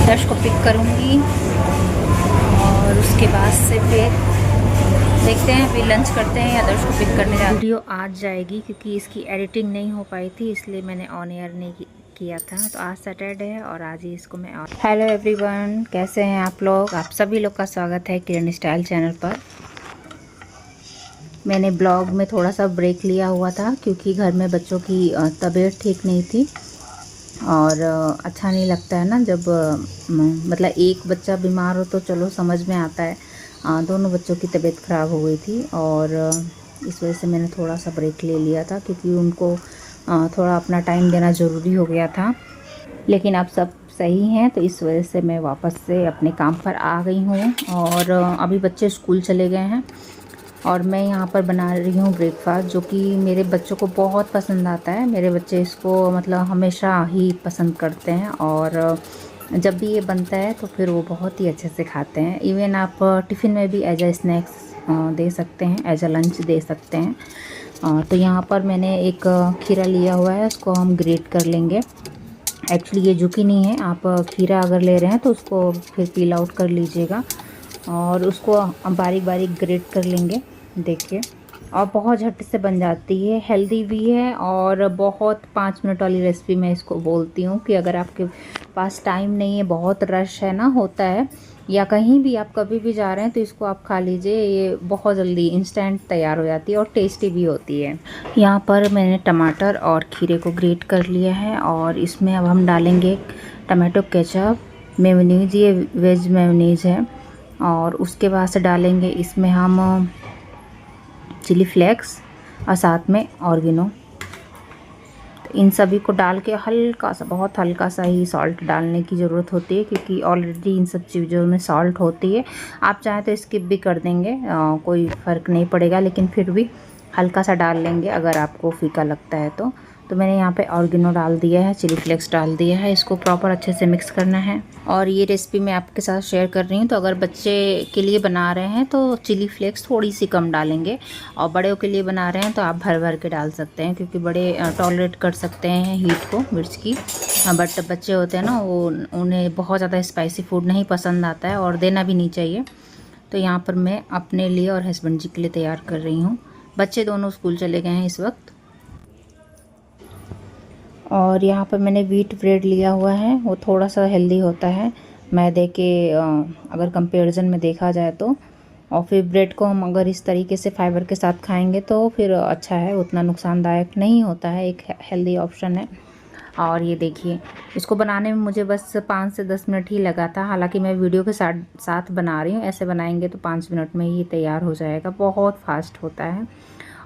आदर्श को पिक करूँगी और उसके बाद से फिर देखते हैं, अभी लंच करते हैं, आदर्श को पिक करने जा। वीडियो आज जाएगी क्योंकि इसकी एडिटिंग नहीं हो पाई थी, इसलिए मैंने ऑन एयर नहीं किया था। तो आज सैटरडे है और आज ही इसको मैं हेलो एवरीवन, कैसे हैं आप लोग? आप सभी लोग का स्वागत है किरण स्टाइल चैनल पर। मैंने ब्लॉग में थोड़ा सा ब्रेक लिया हुआ था क्योंकि घर में बच्चों की तबीयत ठीक नहीं थी और अच्छा नहीं लगता है ना जब मतलब एक बच्चा बीमार हो तो चलो समझ में आता है, दोनों बच्चों की तबीयत ख़राब हो गई थी और इस वजह से मैंने थोड़ा सा ब्रेक ले लिया था क्योंकि उनको थोड़ा अपना टाइम देना ज़रूरी हो गया था। लेकिन अब सब सही हैं तो इस वजह से मैं वापस से अपने काम पर आ गई हूँ और अभी बच्चे स्कूल चले गए हैं और मैं यहाँ पर बना रही हूँ ब्रेकफास्ट, जो कि मेरे बच्चों को बहुत पसंद आता है। मेरे बच्चे इसको मतलब हमेशा ही पसंद करते हैं और जब भी ये बनता है तो फिर वो बहुत ही अच्छे से खाते हैं। इवन आप टिफ़िन में भी एज अ स्नैक्स दे सकते हैं, एज अ लंच दे सकते हैं। तो यहाँ पर मैंने एक खीरा लिया हुआ है, उसको हम ग्रेट कर लेंगे। एक्चुअली ये जुकीनी है, आप खीरा अगर ले रहे हैं तो उसको फिर पील आउट कर लीजिएगा और उसको बारीक बारीक ग्रेट कर लेंगे। देखिए, और बहुत झट से बन जाती है, हेल्दी भी है और बहुत 5 मिनट वाली रेसिपी मैं इसको बोलती हूँ कि अगर आपके पास टाइम नहीं है, बहुत रश है ना होता है, या कहीं भी आप कभी भी जा रहे हैं तो इसको आप खा लीजिए। ये बहुत जल्दी इंस्टेंट तैयार हो जाती है और टेस्टी भी होती है। यहाँ पर मैंने टमाटर और खीरे को ग्रेट कर लिया है और इसमें अब हम डालेंगे टमाटो केचप, मेयोनीज, ये वेज मेयोनीज है, और उसके बाद से डालेंगे इसमें हम चिली फ्लेक्स और साथ में ऑर्गेनो। तो इन सभी को डाल के हल्का सा, बहुत हल्का सा ही सॉल्ट डालने की ज़रूरत होती है क्योंकि ऑलरेडी इन सब चीज़ों में सॉल्ट होती है। आप चाहें तो स्किप भी कर देंगे, कोई फ़र्क नहीं पड़ेगा, लेकिन फिर भी हल्का सा डाल लेंगे अगर आपको फीका लगता है तो मैंने यहाँ पे ऑर्गेनो डाल दिया है, चिली फ्लेक्स डाल दिया है। इसको प्रॉपर अच्छे से मिक्स करना है और ये रेसिपी मैं आपके साथ शेयर कर रही हूँ। तो अगर बच्चे के लिए बना रहे हैं तो चिली फ्लेक्स थोड़ी सी कम डालेंगे और बड़े के लिए बना रहे हैं तो आप भर भर के डाल सकते हैं क्योंकि बड़े टॉलरेट कर सकते हैं हीट को, मिर्च की। बट बच्चे होते हैं ना, वो उन्हें बहुत ज़्यादा स्पाइसी फूड नहीं पसंद आता है और देना भी नहीं चाहिए। तो यहाँ पर मैं अपने लिए और हस्बैंड जी के लिए तैयार कर रही हूँ। बच्चे दोनों स्कूल चले गए हैं इस वक्त। और यहाँ पर मैंने व्हीट ब्रेड लिया हुआ है, वो थोड़ा सा हेल्दी होता है मैदे के अगर कंपैरिजन में देखा जाए तो। और फिर ब्रेड को हम अगर इस तरीके से फाइबर के साथ खाएंगे तो फिर अच्छा है, उतना नुकसानदायक नहीं होता है, एक हेल्दी ऑप्शन है। और ये देखिए, इसको बनाने में मुझे बस 5 से 10 मिनट ही लगा था। हालांकि मैं वीडियो के साथ बना रही हूँ, ऐसे बनाएंगे तो 5 मिनट में ही तैयार हो जाएगा, बहुत फास्ट होता है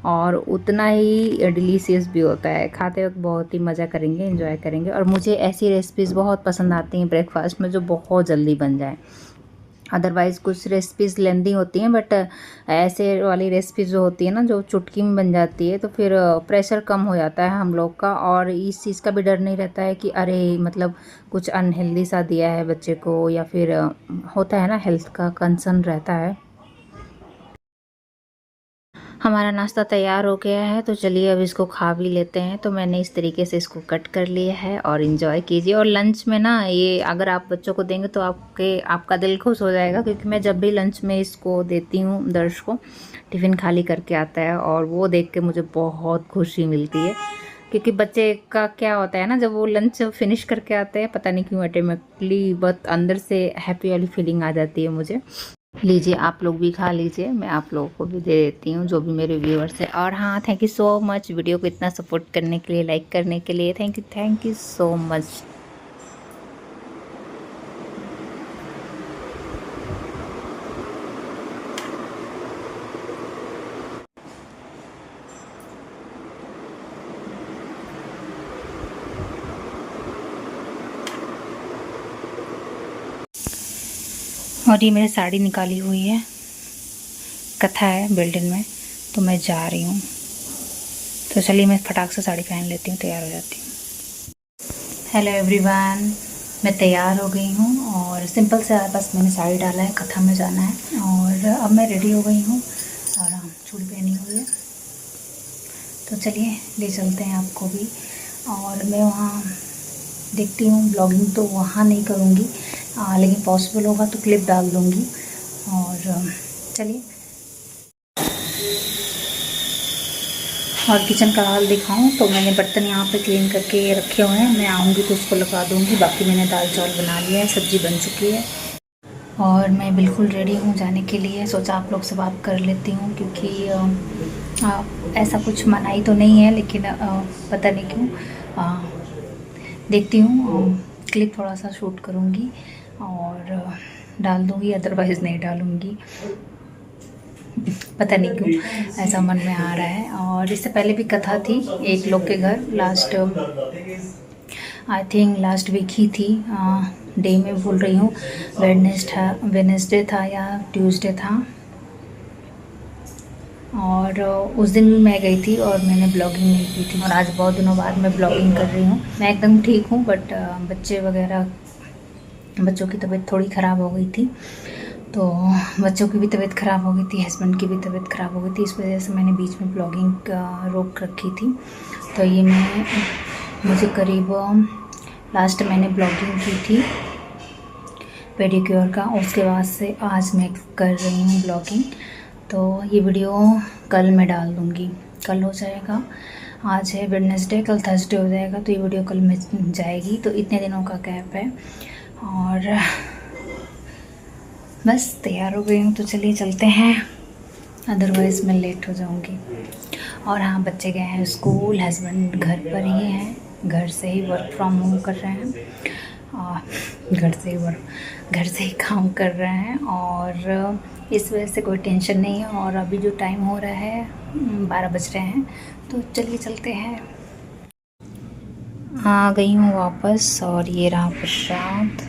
और उतना ही डिलीशियस भी होता है। खाते वक्त बहुत ही मज़ा करेंगे, एंजॉय करेंगे। और मुझे ऐसी रेसिपीज़ बहुत पसंद आती हैं ब्रेकफास्ट में जो बहुत जल्दी बन जाए। अदरवाइज़ कुछ रेसिपीज़ लेंदी होती हैं, बट ऐसे वाली रेसिपीज़ जो होती है ना, जो चुटकी में बन जाती है, तो फिर प्रेशर कम हो जाता है हम लोग का और इस चीज़ का भी डर नहीं रहता है कि अरे मतलब कुछ अनहेल्दी सा दिया है बच्चे को, या फिर होता है ना, हेल्थ का कंसर्न रहता है। हमारा नाश्ता तैयार हो गया है तो चलिए अब इसको खा भी लेते हैं। तो मैंने इस तरीके से इसको कट कर लिया है और इन्जॉय कीजिए। और लंच में ना, ये अगर आप बच्चों को देंगे तो आपका दिल खुश हो जाएगा क्योंकि मैं जब भी लंच में इसको देती हूँ, दर्श को टिफ़िन खाली करके आता है और वो देख के मुझे बहुत खुशी मिलती है। क्योंकि बच्चे का क्या होता है ना, जब वो लंच फिनिश करके आते हैं, पता नहीं क्यों ऑटोमेटिकली बहुत अंदर से हैप्पी वाली फीलिंग आ जाती है मुझे। लीजिए, आप लोग भी खा लीजिए, मैं आप लोगों को भी दे देती हूँ, जो भी मेरे व्यूअर्स हैं। और हाँ, thank you so much video को इतना सपोर्ट करने के लिए, लाइक करने के लिए। Thank you so much. और ये मेरी साड़ी निकाली हुई है, कथा है बिल्डिंग में, तो मैं जा रही हूँ। तो चलिए मैं फटाक से साड़ी पहन लेती हूँ, तैयार हो जाती हूँ। हेलो एवरीवन, मैं तैयार हो गई हूँ और सिंपल से बस मैंने साड़ी डाला है, कथा में जाना है और अब मैं रेडी हो गई हूँ और चूड़ी पहनी हुई है। तो चलिए ले चलते हैं आपको भी। और मैं वहाँ देखती हूँ, ब्लॉगिंग तो वहाँ नहीं करूँगी लेकिन पॉसिबल होगा तो क्लिप डाल दूँगी। और चलिए, और किचन का हाल दिखाऊं तो मैंने बर्तन यहाँ पे क्लीन करके रखे हुए हैं। मैं आऊँगी तो उसको लगा दूँगी। बाकी मैंने दाल चावल बना लिया है, सब्ज़ी बन चुकी है और मैं बिल्कुल रेडी हूँ जाने के लिए। सोचा आप लोग से बात कर लेती हूँ, क्योंकि ऐसा कुछ मनाही तो नहीं है, लेकिन पता नहीं क्यों देखती हूँ। क्लिप थोड़ा सा शूट करूँगी और डाल दूँगी, अदरवाइज़ नहीं डालूँगी। पता नहीं क्यों ऐसा मन में आ रहा है। और इससे पहले भी कथा थी एक लोग के घर, last I think last week ही थी। डे में भूल रही हूँ, वेडनेसडे था या ट्यूसडे था। और उस दिन मैं गई थी और मैंने ब्लॉगिंग नहीं की थी। और आज बहुत दिनों बाद मैं ब्लॉगिंग कर रही हूँ। मैं एकदम ठीक हूँ, बट बच्चों की तबीयत थोड़ी ख़राब हो गई थी। तो बच्चों की भी तबीयत ख़राब हो गई थी, हस्बैंड की भी तबीयत ख़राब हो गई थी। इस वजह से मैंने बीच में ब्लॉगिंग रोक रखी थी। तो ये मुझे करीब लास्ट मैंने ब्लॉगिंग की थी पेडिक्योर का, उसके बाद से आज मैं कर रही हूँ ब्लॉगिंग। तो ये वीडियो कल मैं डाल दूँगी, कल हो जाएगा। आज है वेडनेसडे, कल थर्सडे हो जाएगा, तो ये वीडियो कल में जाएगी। तो इतने दिनों का गैप है। और बस तैयार हो गई हूँ, तो चलिए चलते हैं, अदरवाइज़ मैं लेट हो जाऊँगी। और हाँ, बच्चे गए हैं स्कूल, हस्बैंड घर पर ही हैं, घर से ही वर्क फ्रॉम होम कर रहे हैं। घर से ही काम कर रहे हैं और इस वजह से कोई टेंशन नहीं है। और अभी जो टाइम हो रहा है 12 बज रहे हैं, तो चलिए चलते हैं। आ गई हूँ वापस और ये रहा प्रसाद।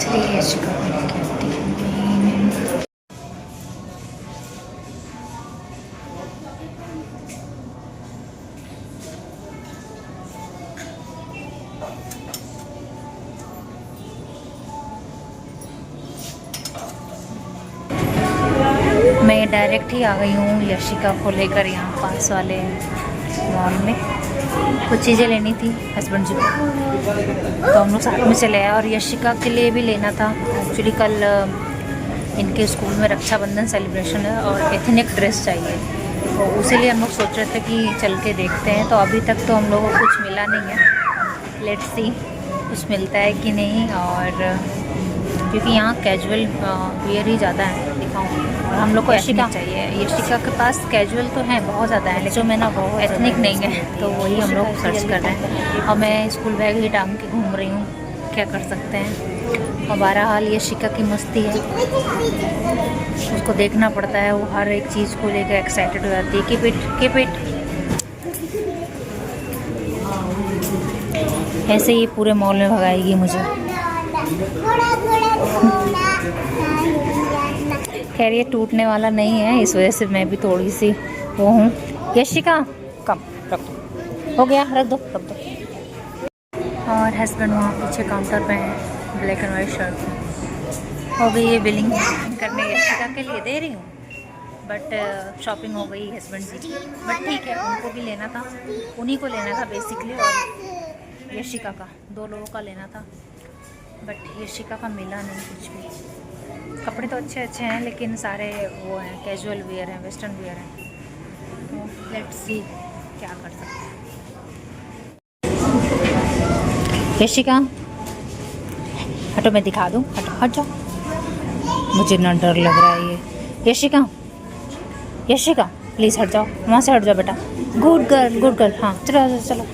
चलिए यशिका को लेके आती हूँ। मैं डायरेक्ट ही आ गई हूँ यशिका को लेकर यहाँ पास वाले मॉल में। कुछ चीज़ें लेनी थी हस्बैंड जी को, तो हम लोग साथ में चले आए। और यशिका के लिए भी लेना था। एक्चुअली कल इनके स्कूल में रक्षाबंधन सेलिब्रेशन है और एथनिक ड्रेस चाहिए, तो उसी लिए हम लोग सोच रहे थे कि चल के देखते हैं। तो अभी तक तो हम लोगों को कुछ मिला नहीं है, लेट्स सी कुछ मिलता है कि नहीं। और क्योंकि यहाँ कैजुअल वियर ही ज़्यादा है, दिखाऊँ। और हम लोग को यशिका चाहिए। यशिका के पास कैजुअल तो हैं, बहुत ज़्यादा है, लेकिन जो मैं ना वो एथनिक नहीं है, तो वही हम लोग सर्च कर रहे हैं। और मैं स्कूल बैग ही टांग के घूम रही हूँ, क्या कर सकते हैं। और बहरहाल यशिका की मस्ती है, उसको देखना पड़ता है, वो हर एक चीज़ को लेकर एक्साइटेड हो जाती है। Keep it. ऐसे ही पूरे मॉल में भगाएगी मुझे। खैर ये टूटने वाला नहीं है, इस वजह से मैं भी थोड़ी सी वो हूँ। यशिका कम रख दो, हो गया, रख दो। और हस्बैंड वहाँ पीछे काउंटर पे हैं, ब्लैक एंड वाइट शर्ट में। हो गई ये बिलिंग करने यशिका के लिए दे रही हूँ, बट शॉपिंग हो गई हस्बैंड जी की। बट ठीक है, उनको भी लेना था, उन्हीं को लेना था बेसिकली। और यशिका का 2 लोगों का लेना था, बट यशिका का मिला नहीं कुछ भी। कपड़े तो अच्छे अच्छे हैं लेकिन सारे वो हैं, कैजुअल वेयर हैं, वेस्टर्न वेयर हैं। तो लेट्स सी क्या कर सकते हैं। यशिका हटो, मैं दिखा दूँ, हटो हट जाओ, मुझे ना डर लग रहा है ये। यशिका, यशिका प्लीज़ हट जाओ, वहाँ से हट जाओ बेटा। Good girl, good girl. हाँ चलो चलो।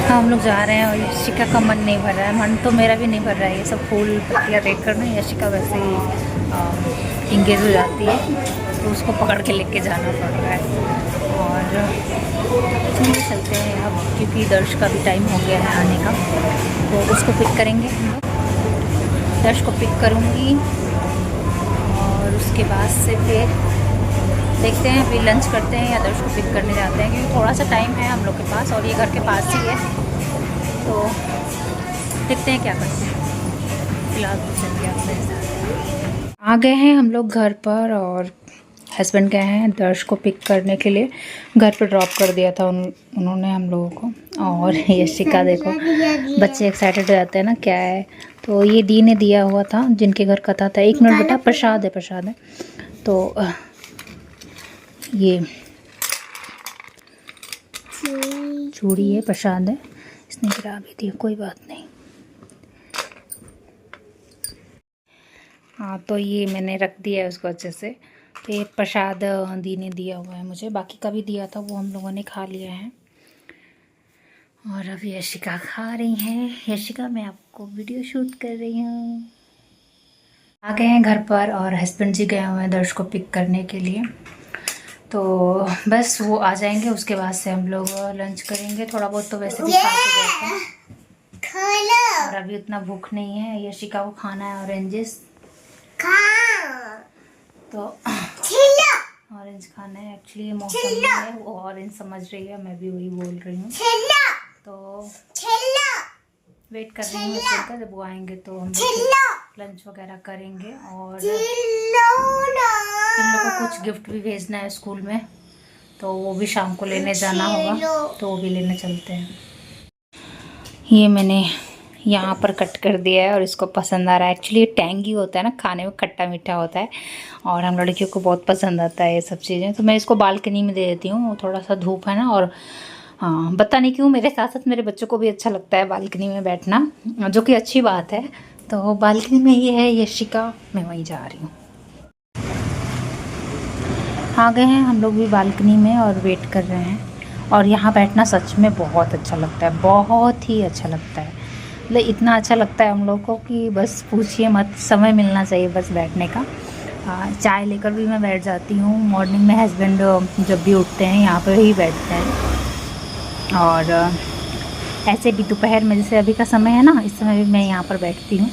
हाँ हम लोग जा रहे हैं और यशिका का मन नहीं भर रहा है। मन तो मेरा भी नहीं भर रहा है, ये सब फूल पत्तियाँ देख कर ना यशिका वैसे ही इंगेज हो जाती है, तो उसको पकड़ के लेके जाना पड़ रहा है। और चलिए चलते हैं अब, क्योंकि दर्श का भी टाइम हो गया है आने का, तो उसको पिक करेंगे हम लोग। दर्श को पिक करूँगी और उसके बाद से फिर देखते हैं, अभी लंच करते हैं या दर्श को पिक करने जाते हैं, क्योंकि थोड़ा सा टाइम है हम लोग के पास और ये घर के पास ही है, तो देखते हैं क्या करते हैं। फिलहाल तो चलिए अपने साथ आ गए हैं हम लोग घर पर, और हस्बैंड गए हैं दर्श को पिक करने के लिए। घर पे ड्रॉप कर दिया था उन्होंने हम लोगों को। और यशिका देखो, बच्चे एक्साइटेड हो जाते हैं ना, क्या है। तो ये दी ने दिया हुआ था, जिनके घर कथा था। 1 मिनट बेटा, प्रसाद है, प्रसाद है। तो ये चूड़ी है, प्रसाद है, इसने गिरा भी दी, कोई बात नहीं। हाँ तो ये मैंने रख दिया है उसको अच्छे से। तो ये प्रसाद दी ने दिया हुआ है मुझे, बाकी का भी दिया था वो हम लोगों ने खा लिया है। और अब यशिका खा रही हैं। यशिका मैं आपको वीडियो शूट कर रही हूँ। आ गए हैं घर पर और हस्बैंड जी गए हुए हैं दर्श को पिक करने के लिए। तो बस वो आ जाएंगे, उसके बाद से हम लोग लंच करेंगे। थोड़ा बहुत तो वैसे भी खा के गए थे और अभी उतना भूख नहीं है। यशिका को खाना है ऑरेंजेस, तो ऑरेंज खाना है। एक्चुअली ये मौसम है, वो ऑरेंज समझ रही है, मैं भी वही बोल रही हूँ। तो वेट कर रही हूँ हस्बैंड का, जब वो आएंगे तो हम लंच वगैरह करेंगे। और इन लोगों को कुछ गिफ्ट भी भेजना है स्कूल में, तो वो भी शाम को लेने जाना होगा, तो वो भी लेने चलते हैं। ये मैंने यहाँ पर कट कर दिया है और इसको पसंद आ रहा है। एक्चुअली टैंगी होता है ना, खाने में खट्टा मीठा होता है और हम लड़कियों को बहुत पसंद आता है ये सब चीज़ें। तो मैं इसको बालकनी में दे देती हूँ, थोड़ा सा धूप है ना। और हाँ, पता नहीं क्यों मेरे साथ साथ मेरे बच्चों को भी अच्छा लगता है बालकनी में बैठना, जो कि अच्छी बात है। तो बालकनी में ये है यशिका, मैं वहीं जा रही हूँ। आ गए हैं हम लोग भी बालकनी में और वेट कर रहे हैं। और यहाँ बैठना सच में बहुत अच्छा लगता है, बहुत ही अच्छा लगता है। मतलब इतना अच्छा लगता है हम लोग को कि बस पूछिए मत। समय मिलना चाहिए बस बैठने का। चाय लेकर भी मैं बैठ जाती हूँ। मॉर्निंग में हस्बैंड जब भी उठते हैं यहाँ पर ही बैठते हैं। और ऐसे भी दोपहर में, जैसे अभी का समय है ना, इस समय भी मैं यहाँ पर बैठती हूँ।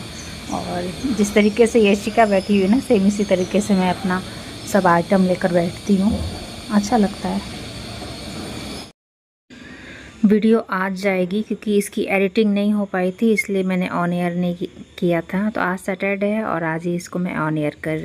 और जिस तरीके से यशिका बैठी हुई है ना, सेम इसी तरीके से मैं अपना सब आइटम लेकर बैठती हूँ। अच्छा लगता है। वीडियो आज जाएगी क्योंकि इसकी एडिटिंग नहीं हो पाई थी, इसलिए मैंने ऑन एयर नहीं किया था। तो आज सैटरडे है और आज ही इसको मैं ऑन एयर कर रही हूँ।